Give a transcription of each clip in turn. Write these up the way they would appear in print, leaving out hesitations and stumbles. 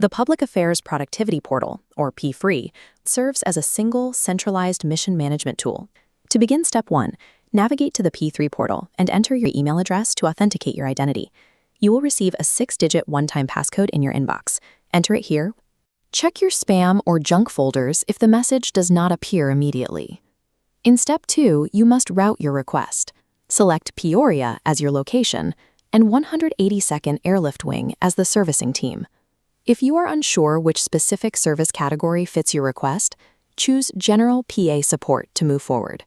The Public Affairs Productivity Portal, or P3, serves as a single, centralized mission management tool. To begin step 1, navigate to the P3 portal and enter your email address to authenticate your identity. You will receive a 6-digit one-time passcode in your inbox. Enter it here. Check your spam or junk folders if the message does not appear immediately. In step 2, you must route your request. Select Peoria as your location and 182nd Airlift Wing as the servicing team. If you are unsure which specific service category fits your request, choose General PA Support to move forward.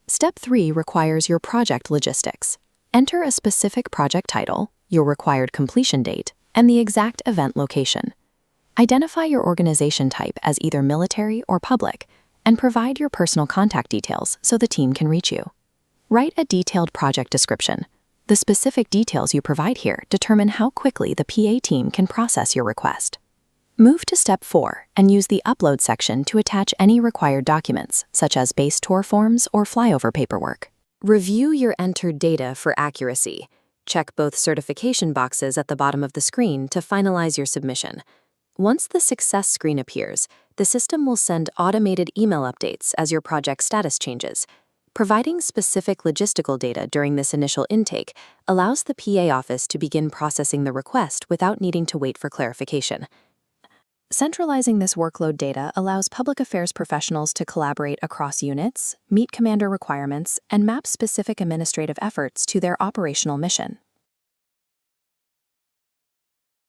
Step 3 requires your project logistics. Enter a specific project title, your required completion date, and the exact event location. Identify your organization type as either military or public, and provide your personal contact details so the team can reach you. Write a detailed project description. The specific details you provide here determine how quickly the PA team can process your request. Move to step 4 and use the Upload section to attach any required documents, such as base tour forms or flyover paperwork. Review your entered data for accuracy. Check both certification boxes at the bottom of the screen to finalize your submission. Once the success screen appears, the system will send automated email updates as your project status changes. Providing specific logistical data during this initial intake allows the PA office to begin processing the request without needing to wait for clarification. Centralizing this workload data allows public affairs professionals to collaborate across units, meet commander requirements, and map specific administrative efforts to their operational mission.